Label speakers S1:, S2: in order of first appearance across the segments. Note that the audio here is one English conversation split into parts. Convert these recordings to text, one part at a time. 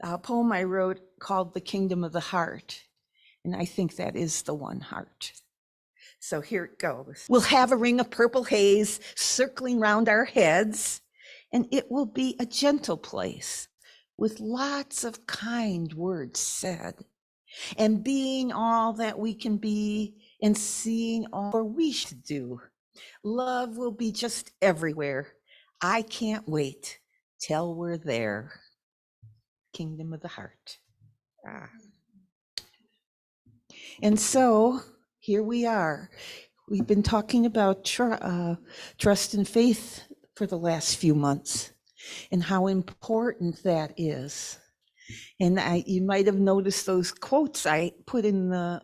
S1: a poem I wrote called The Kingdom of the Heart. And I think that is the one heart. So here it goes. We'll have a ring of purple haze circling round our heads, and it will be a gentle place with lots of kind words said, and being all that we can be and seeing all we should do. Love will be just everywhere. I can't wait till we're there. Kingdom of the Heart. Ah. And so here we are. We've been talking about trust and faith for the last few months and how important that is. And you might have noticed those quotes I put in the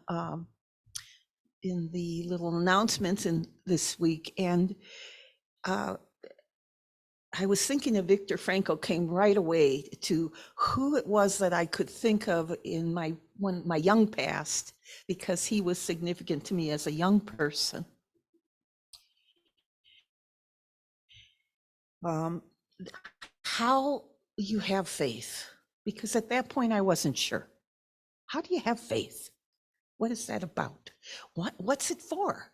S1: little announcements in this week. And I was thinking of Viktor Frankl, came right away to who it was that I could think of in my young past, because he was significant to me as a young person. How you have faith, because at that point I wasn't sure. How do you have faith? What is that about? What's it for?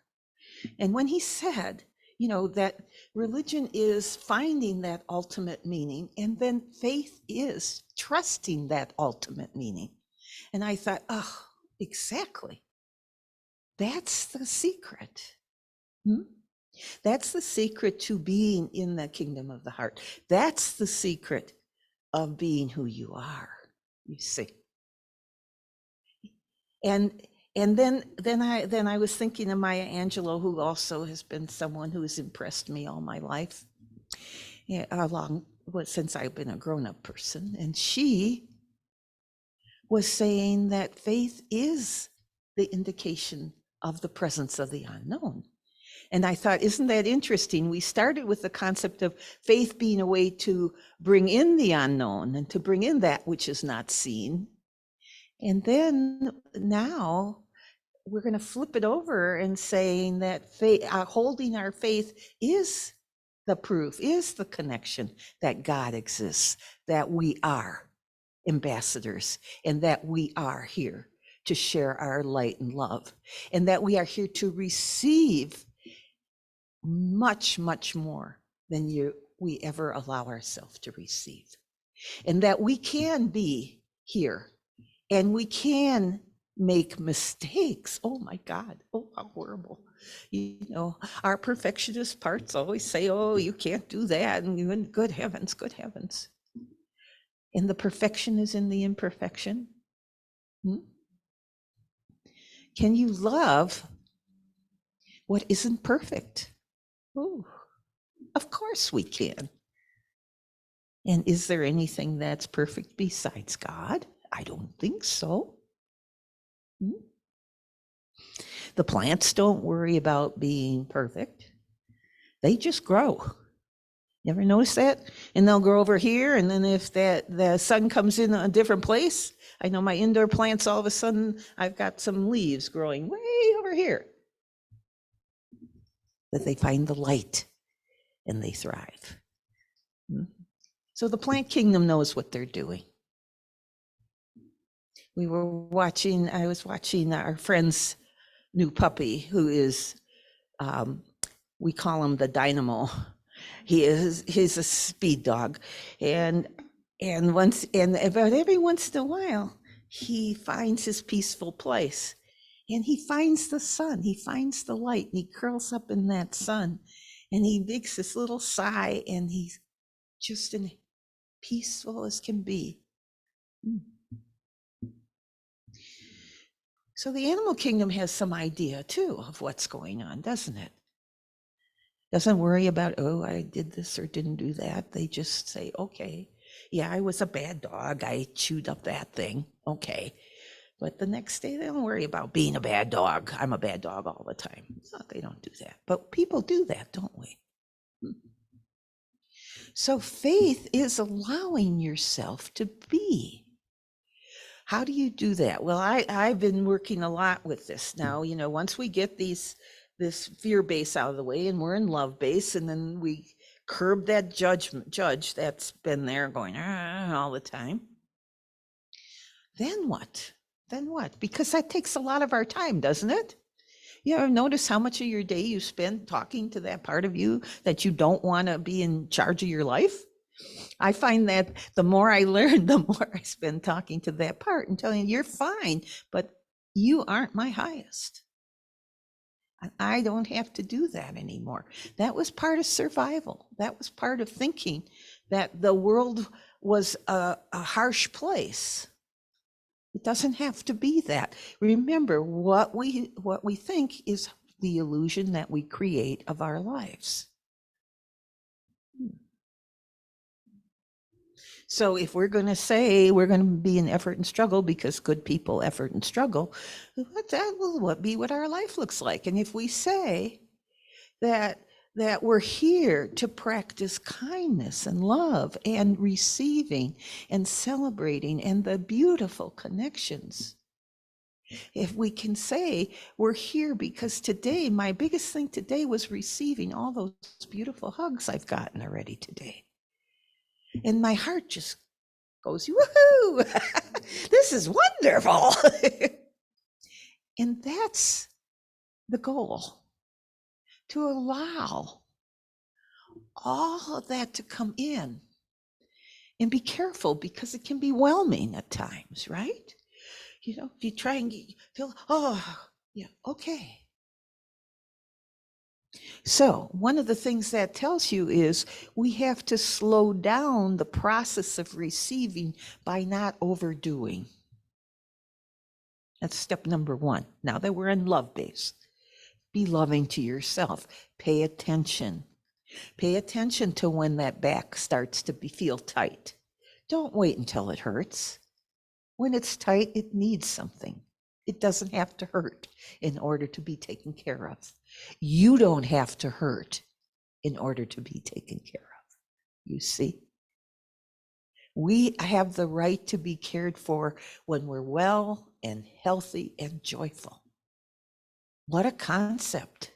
S1: And when he said, you know, that religion is finding that ultimate meaning, and then faith is trusting that ultimate meaning. And I thought, oh, exactly. That's the secret. That's the secret to being in the kingdom of the heart. That's the secret of being who you are, you see. And then I was thinking of Maya Angelou, who also has been someone who has impressed me all my life, since I've been a grown-up person. And she was saying that faith is the indication of the presence of the unknown. And I thought, isn't that interesting? We started with the concept of faith being a way to bring in the unknown and to bring in that which is not seen. And then now we're going to flip it over and saying that faith, holding our faith is the proof, is the connection that God exists, that we are ambassadors, and that we are here to share our light and love, and that we are here to receive much, much more than we ever allow ourselves to receive. And that we can be here and we can make mistakes. Oh my God, oh, how horrible. You know, our perfectionist parts always say, oh, you can't do that. And good heavens, good heavens. And the perfection is in the imperfection. Can you love what isn't perfect? Oh, of course we can. And is there anything that's perfect besides God? I don't think so. The plants don't worry about being perfect. They just grow. You ever notice that? And they'll grow over here, and then if the sun comes in a different place, I know my indoor plants, all of a sudden, I've got some leaves growing way over here. That they find the light and they thrive. So the plant kingdom knows what they're doing. I was watching our friend's new puppy, who is, we call him the Dynamo. He's a speed dog. And about every once in a while, he finds his peaceful place. And he finds the sun, he finds the light, and he curls up in that sun. And he makes this little sigh, and he's just as peaceful as can be. So the animal kingdom has some idea too of what's going on, doesn't it? Doesn't worry about, oh, I did this or didn't do that. They just say, okay, yeah, I was a bad dog. I chewed up that thing. Okay. But the next day, they don't worry about being a bad dog. I'm a bad dog all the time. No, they don't do that. But people do that, don't we? So faith is allowing yourself to be. How do you do that? Well, I've been working a lot with this now. You know, once we get this fear base out of the way and we're in love base, and then we curb that judge that's been there going all the time. then what? Then what? Because that takes a lot of our time, doesn't it? You ever notice how much of your day you spend talking to that part of you that you don't want to be in charge of your life? I find that the more I learn, the more I spend talking to that part and telling you, you're fine, but you aren't my highest. I don't have to do that anymore. That was part of survival. That was part of thinking that the world was a harsh place. It doesn't have to be that. Remember, what we think is the illusion that we create of our lives. So if we're going to say we're going to be in effort and struggle because good people effort and struggle, that will be what our life looks like. And if we say that we're here to practice kindness and love and receiving and celebrating and the beautiful connections, if we can say we're here because today, my biggest thing today was receiving all those beautiful hugs I've gotten already today. And my heart just goes, woohoo, this is wonderful. And that's the goal, to allow all of that to come in. And be careful because it can be whelming at times, right? You know, if you try and feel, oh, yeah, okay. So one of the things that tells you is we have to slow down the process of receiving by not overdoing. That's step number one. Now that we're in love base, be loving to yourself. Pay attention. Pay attention to when that back starts to feel tight. Don't wait until it hurts. When it's tight, it needs something. It doesn't have to hurt in order to be taken care of. You don't have to hurt in order to be taken care of. You see? We have the right to be cared for when we're well and healthy and joyful. What a concept.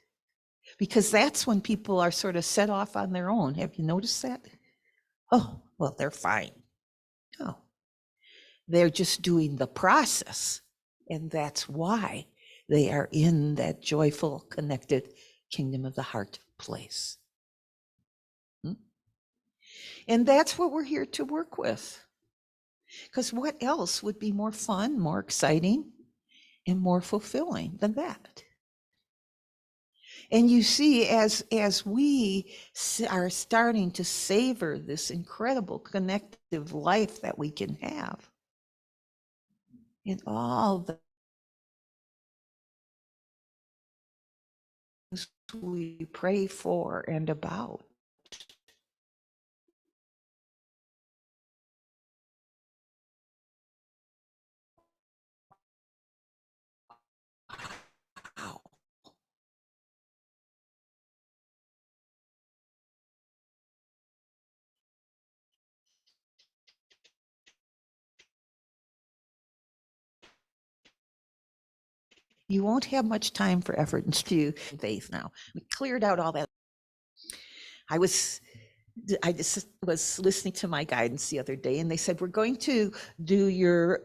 S1: Because that's when people are sort of set off on their own. Have you noticed that? Oh, well, they're fine. No. They're just doing the process. And that's why they are in that joyful, connected kingdom of the heart place. And that's what we're here to work with. Because what else would be more fun, more exciting, and more fulfilling than that? And you see, as we are starting to savor this incredible connective life that we can have, in all the things we pray for and about, wow. You won't have much time for effort and faith now. We cleared out all that. I just was listening to my guidance the other day, and they said, we're going to do your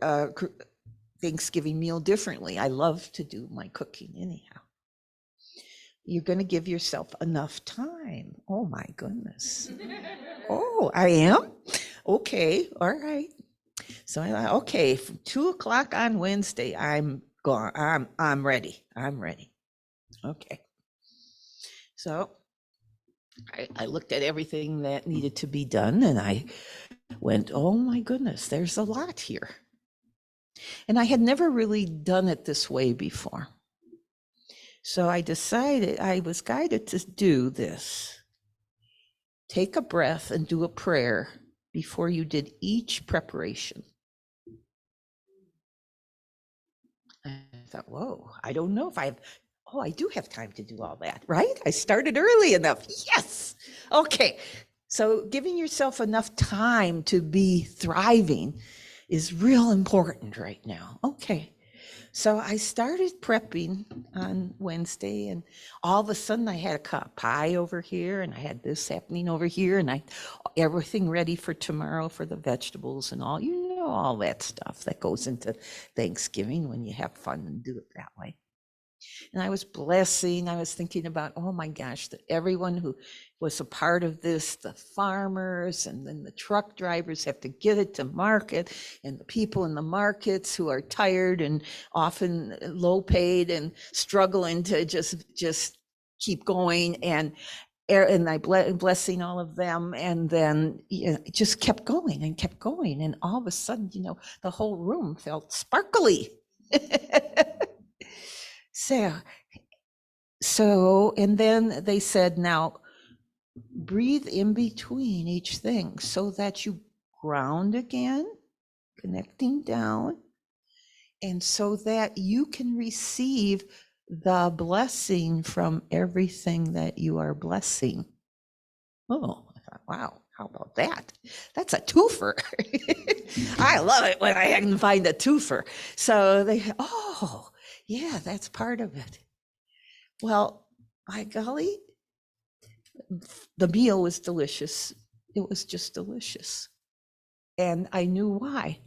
S1: Thanksgiving meal differently. I love to do my cooking anyhow. You're going to give yourself enough time. Oh my goodness. Oh, I am? Okay, all right. So I thought, okay, from 2:00 on Wednesday, I'm gone. I'm ready. I'm ready. Okay. So I looked at everything that needed to be done, and I went, oh my goodness, there's a lot here. And I had never really done it this way before. So I decided, I was guided to do this. Take a breath and do a prayer before you did each preparation. I thought, whoa, I don't know if I do have time to do all that, right? I started early enough. Yes. Okay. So giving yourself enough time to be thriving is real important right now. Okay. So I started prepping on Wednesday, and all of a sudden I had a cup pie over here, and I had this happening over here, and I everything ready for tomorrow for the vegetables and all, all that stuff that goes into Thanksgiving when you have fun and do it that way. And I was blessing, I was thinking about, oh my gosh, that everyone who was a part of this, the farmers and then the truck drivers have to get it to market, and the people in the markets who are tired and often low paid and struggling to just keep going, and I blessing all of them, and then it just kept going and kept going, and all of a sudden, the whole room felt sparkly. So, and then they said, now breathe in between each thing so that you ground again, connecting down, and so that you can receive the blessing from everything that you are blessing. Oh, I thought, wow, how about that? That's a twofer. I love it when I can find a twofer. So oh, yeah, that's part of it. Well, by golly, the meal was delicious. It was just delicious. And I knew why,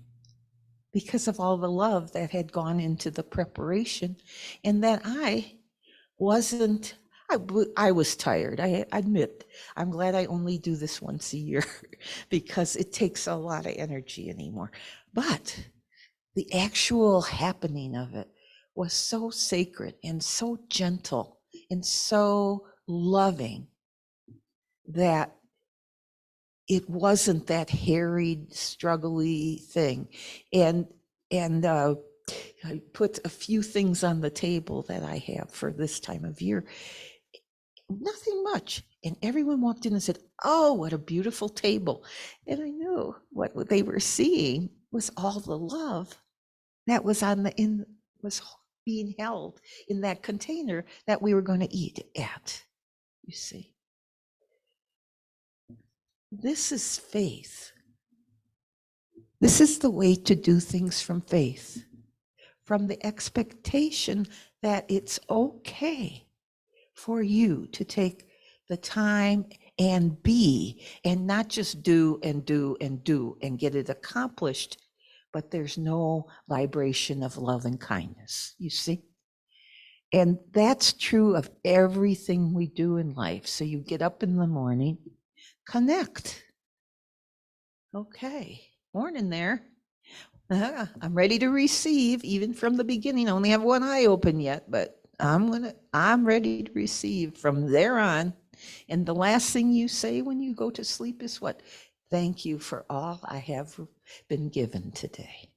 S1: because of all the love that had gone into the preparation, and that I wasn't, I was tired. I admit, I'm glad I only do this once a year because it takes a lot of energy anymore. But the actual happening of it was so sacred and so gentle and so loving that it wasn't that harried, struggly thing. And I put a few things on the table that I have for this time of year. Nothing much. And everyone walked in and said, "Oh, what a beautiful table." And I knew what they were seeing was all the love that was was being held in that container that we were going to eat at. You see, this is faith. This is the way to do things from faith, from the expectation that it's okay for you to take the time and be, and not just do and do and do and get it accomplished, but there's no vibration of love and kindness, you see? And that's true of everything we do in life. So you get up in the morning, connect. Okay, morning there. I'm ready to receive, even from the beginning. I only have one eye open yet, but I'm ready to receive from there on. And the last thing you say when you go to sleep is what? Thank you for all I have been given today.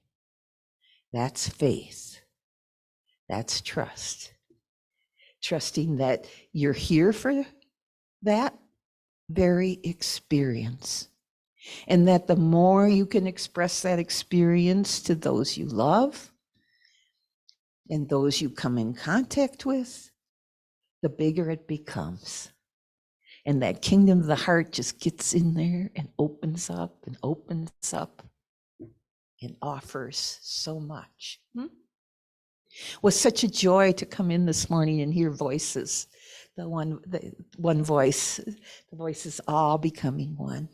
S1: That's faith. That's trust. Trusting that you're here for that very experience. And that the more you can express that experience to those you love and those you come in contact with, the bigger it becomes. And that kingdom of the heart just gets in there and opens up and offers so much. It was such a joy to come in this morning and hear voices. The one voice, the voices all becoming one.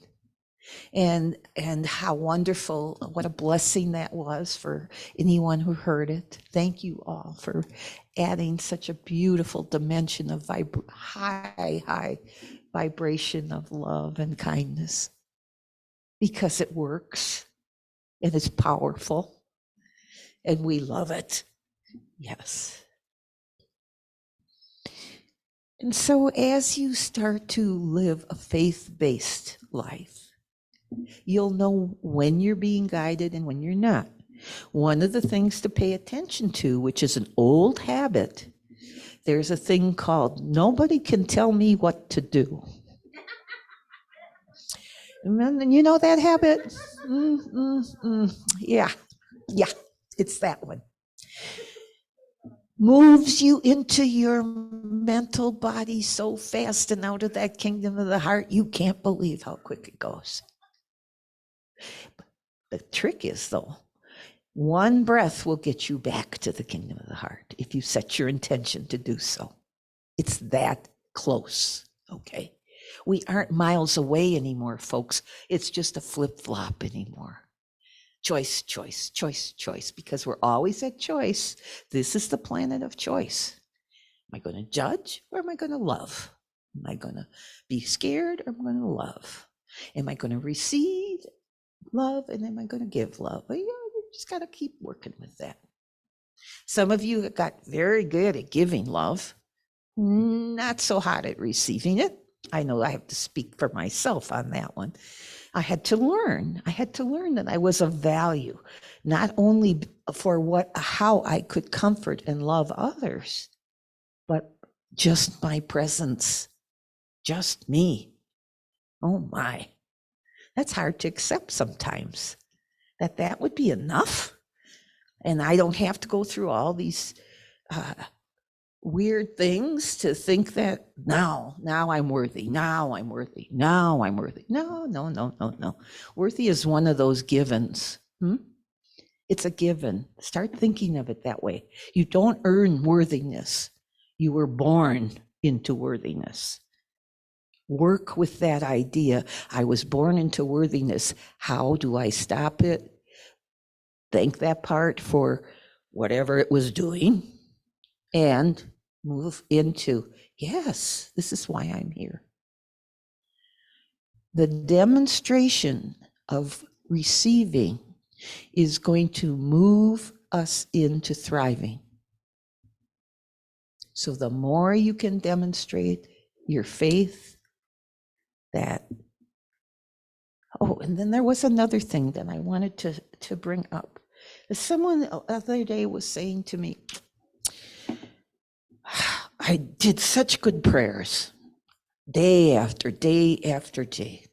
S1: And how wonderful, what a blessing that was for anyone who heard it. Thank you all for adding such a beautiful dimension of high vibration of love and kindness, because it works and it's powerful and we love it. Yes. And so as you start to live a faith-based life, you'll know when you're being guided and when you're not. One of the things to pay attention to, which is an old habit, there's a thing called nobody can tell me what to do. And you know that habit? Yeah, it's that one. Moves you into your mental body so fast and out of that kingdom of the heart, you can't believe how quick it goes. The trick is, though, One breath will get you back to the kingdom of the heart if you set your intention to do so. It's that close, okay? We aren't miles away anymore, folks. It's just a flip-flop anymore. Choice, choice, choice, choice, because we're always at choice. This is the planet of choice. Am I going to judge or am I going to love? Am I going to be scared or am I going to love? Am I going to receive love and am I going to give love? Well, you just got to keep working with that. Some of you got very good at giving love, not so hot at receiving it. I know I have to speak for myself on that one. I had to learn that I was of value, not only for how I could comfort and love others, but just my presence, just me. Oh my, that's hard to accept sometimes, that would be enough. And I don't have to go through all these weird things to think that now I'm worthy. Now I'm worthy. Now I'm worthy. No. Worthy is one of those givens. It's a given. Start thinking of it that way. You don't earn worthiness. You were born into worthiness. Work with that idea. I was born into worthiness. How do I stop it? Thank that part for whatever it was doing and move into, yes, this is why I'm here. The demonstration of receiving is going to move us into thriving. So the more you can demonstrate your faith, that, oh, and then there was another thing that I wanted to bring up. Someone the other day was saying to me, I did such good prayers day after day after day,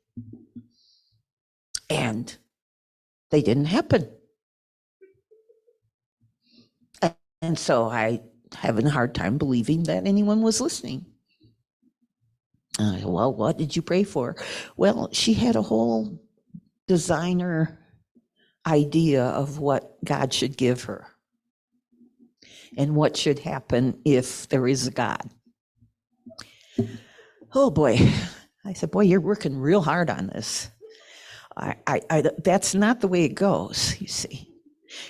S1: and they didn't happen. And so I having a hard time believing that anyone was listening. Well, what did you pray for? Well, she had a whole designer idea of what God should give her and what should happen if there is a God. Oh boy. I said, boy, you're working real hard on this. That's not the way it goes, you see.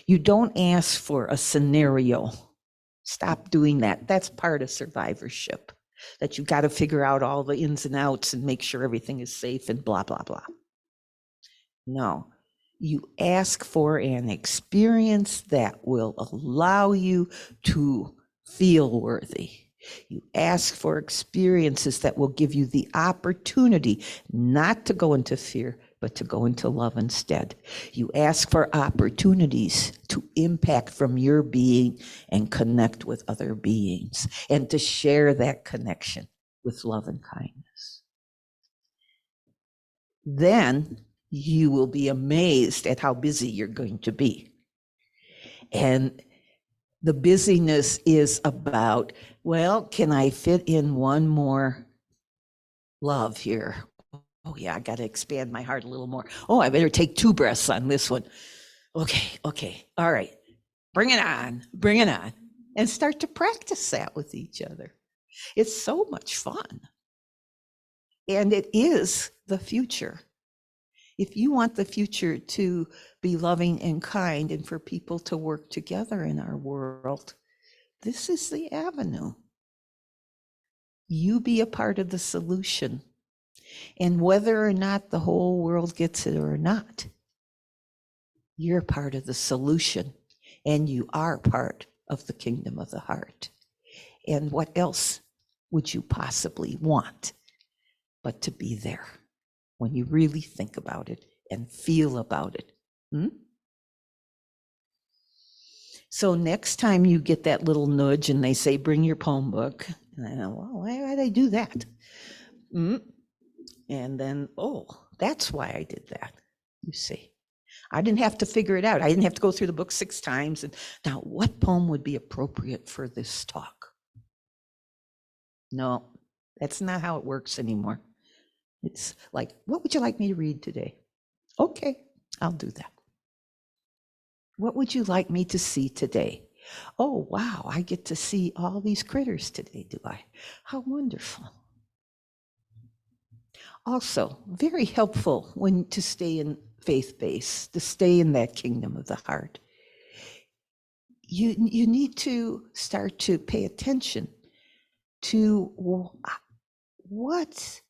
S1: You don't ask for a scenario. Stop doing that. That's part of survivorship, that you got to figure out all the ins and outs and make sure everything is safe and blah, blah, blah. No, you ask for an experience that will allow you to feel worthy. You ask for experiences that will give you the opportunity not to go into fear, but to go into love instead. You ask for opportunities to impact from your being and connect with other beings and to share that connection with love and kindness. Then you will be amazed at how busy you're going to be. And the busyness is about, well, can I fit in one more love here? Oh yeah, I got to expand my heart a little more. Oh, I better take 2 breaths on this one. Okay, all right. Bring it on, and start to practice that with each other. It's so much fun. And it is the future. If you want the future to be loving and kind and for people to work together in our world, this is the avenue. You be a part of the solution. And whether or not the whole world gets it or not, you're part of the solution and you are part of the kingdom of the heart. And what else would you possibly want but to be there when you really think about it and feel about it? So next time you get that little nudge and they say, bring your poem book, and I know, well, why did I do that? And then, oh, that's why I did that. You see, I didn't have to figure it out. I didn't have to go through the book 6 times. And now, what poem would be appropriate for this talk? No, that's not how it works anymore. It's like, what would you like me to read today? Okay, I'll do that. What would you like me to see today? Oh, wow, I get to see all these critters today, do I? How wonderful. Also, very helpful when to stay in faith base, to stay in that kingdom of the heart. You need to start to pay attention to what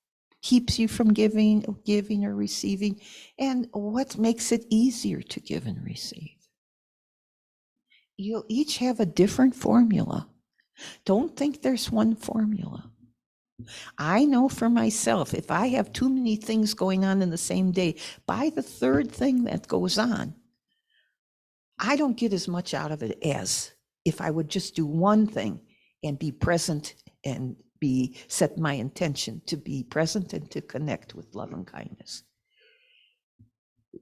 S1: keeps you from giving or receiving, and what makes it easier to give and receive. You'll each have a different formula. Don't think there's one formula. I know for myself, if I have too many things going on in the same day, by the third thing that goes on, I don't get as much out of it as if I would just do one thing and be present and set my intention to be present and to connect with love and kindness.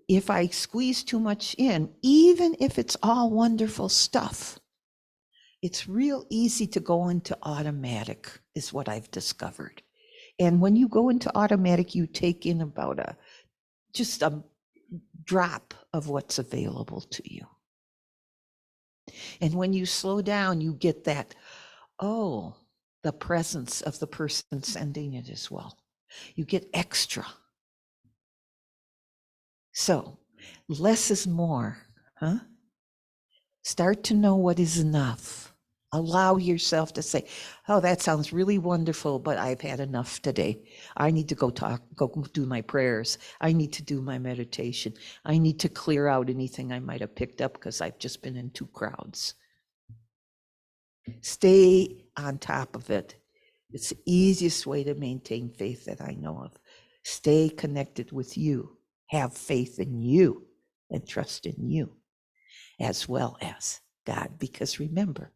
S1: If I squeeze too much in, even if it's all wonderful stuff, it's real easy to go into automatic, is what I've discovered. And when you go into automatic, you take in about just a drop of what's available to you. And when you slow down, you get that, the presence of the person sending it as well. You get extra. So less is more, huh? Start to know what is enough. Allow yourself to say, oh, that sounds really wonderful, but I've had enough today. I need to go do my prayers. I need to do my meditation. I need to clear out anything I might have picked up because I've just been in 2 crowds. Stay on top of it. It's the easiest way to maintain faith that I know of. Stay connected with you. Have faith in you and trust in you as well as God. Because remember,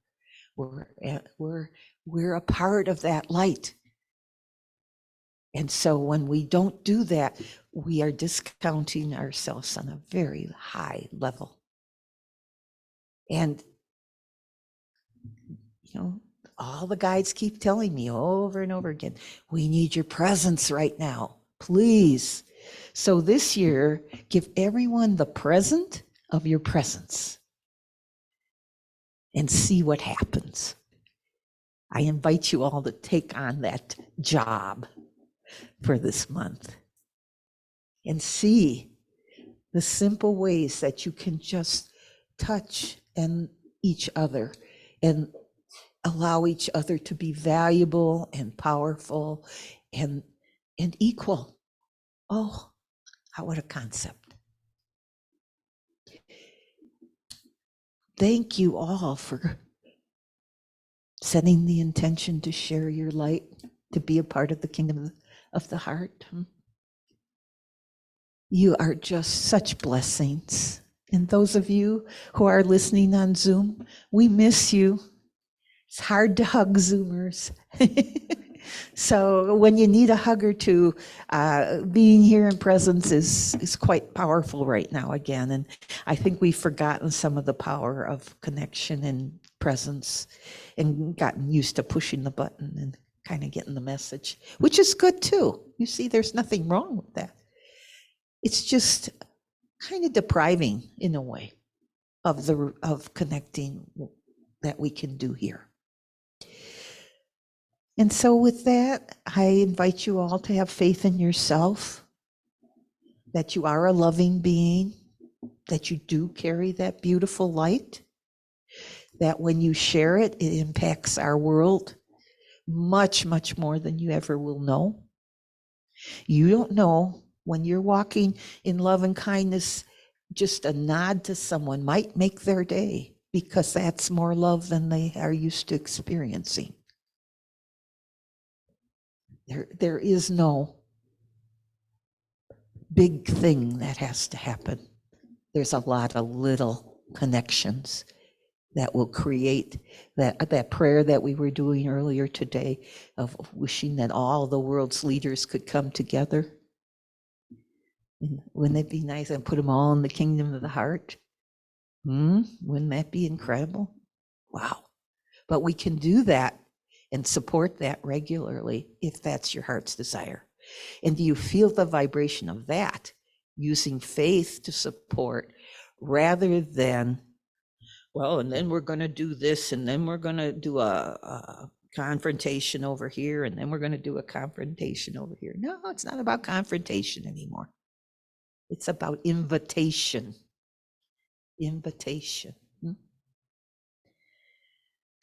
S1: we're a part of that light. And so when we don't do that, we are discounting ourselves on a very high level. And all the guides keep telling me over and over again, we need your presence right now, please. So this year, give everyone the present of your presence and see what happens. I invite you all to take on that job for this month and see the simple ways that you can just touch each other and allow each other to be valuable and powerful and equal. Oh, what a concept. Thank you all for setting the intention to share your light, to be a part of the kingdom of the heart. You are just such blessings. And those of you who are listening on Zoom, we miss you. It's hard to hug Zoomers. So when you need a hug or two, being here in presence is quite powerful right now again. And I think we've forgotten some of the power of connection and presence and gotten used to pushing the button and kind of getting the message, which is good too. You see, there's nothing wrong with that. It's just kind of depriving in a way of connecting that we can do here. And so with that, I invite you all to have faith in yourself, that you are a loving being, that you do carry that beautiful light, that when you share it, it impacts our world much, much more than you ever will know. You don't know when you're walking in love and kindness, just a nod to someone might make their day because that's more love than they are used to experiencing. There is no big thing that has to happen. There's a lot of little connections that will create that prayer that we were doing earlier today of wishing that all the world's leaders could come together. And wouldn't it be nice and put them all in the kingdom of the heart? Wouldn't that be incredible? Wow. But we can do that and support that regularly if that's your heart's desire. And do you feel the vibration of that, using faith to support rather than, well, and then we're going to do this, and then we're going to do a confrontation over here, and then we're going to do a confrontation over here. No, it's not about confrontation anymore. It's about invitation. Invitation.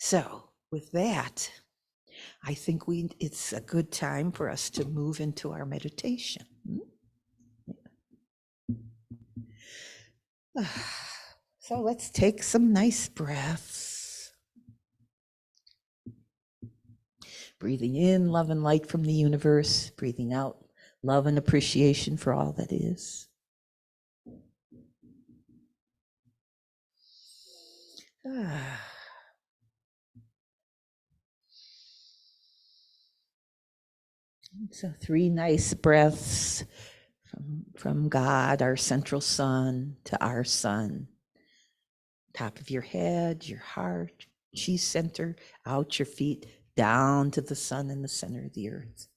S1: So with that, I think it's a good time for us to move into our meditation. So let's take some nice breaths. Breathing in love and light from the universe, breathing out love and appreciation for all that is. So 3 nice breaths from God, our central sun, to our sun. Top of your head, your heart, chi center, out your feet, down to the sun in the center of the earth.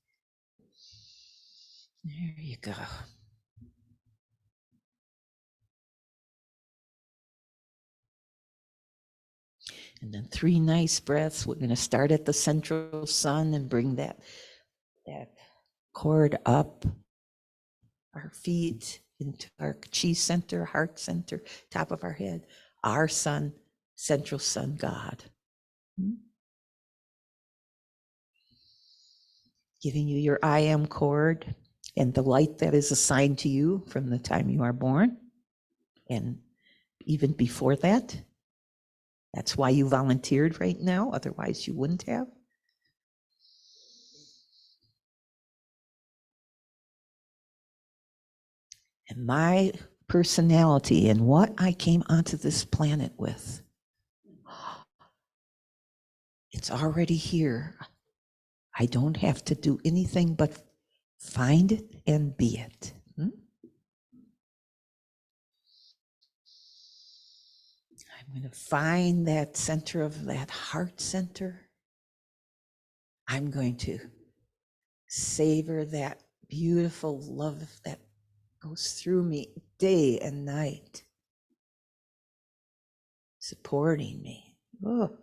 S1: There you go. And then 3 nice breaths. We're going to start at the central sun and bring that cord up our feet into our chi center, heart center, top of our head, our sun, central sun, God. Giving you your I am cord and the light that is assigned to you from the time you are born. And even before that, that's why you volunteered right now. Otherwise you wouldn't have. And my personality and what I came onto this planet with, it's already here. I don't have to do anything but find it and be it. I'm going to find that center of that heart center. I'm going to savor that beautiful love that goes through me day and night, supporting me. Oh.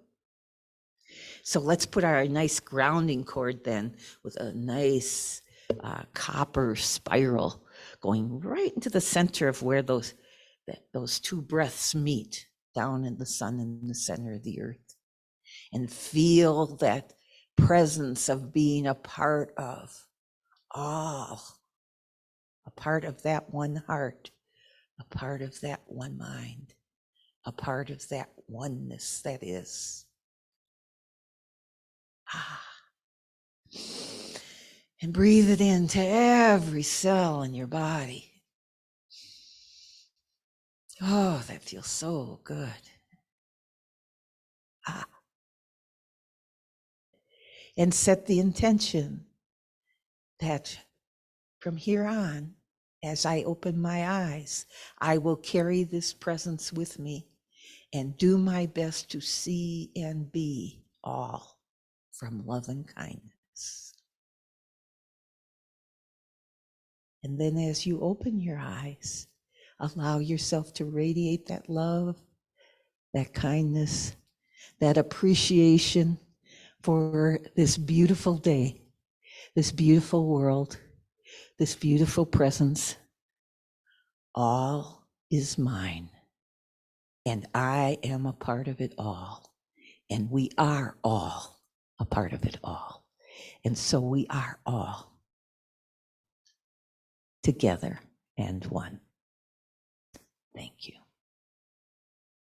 S1: So let's put our nice grounding cord then with a nice copper spiral going right into the center of where those 2 breaths meet, down in the sun in the center of the earth. And feel that presence of being a part of all, a part of that one heart, a part of that one mind, a part of that oneness that is. And breathe it into every cell in your body. Oh, that feels so good. And set the intention that from here on, as I open my eyes, I will carry this presence with me and do my best to see and be all from love and kindness. And then as you open your eyes, allow yourself to radiate that love, that kindness, that appreciation for this beautiful day, this beautiful world, this beautiful presence. All is mine, and I am a part of it all, and we are all a part of it all. And so we are all together and one. Thank you.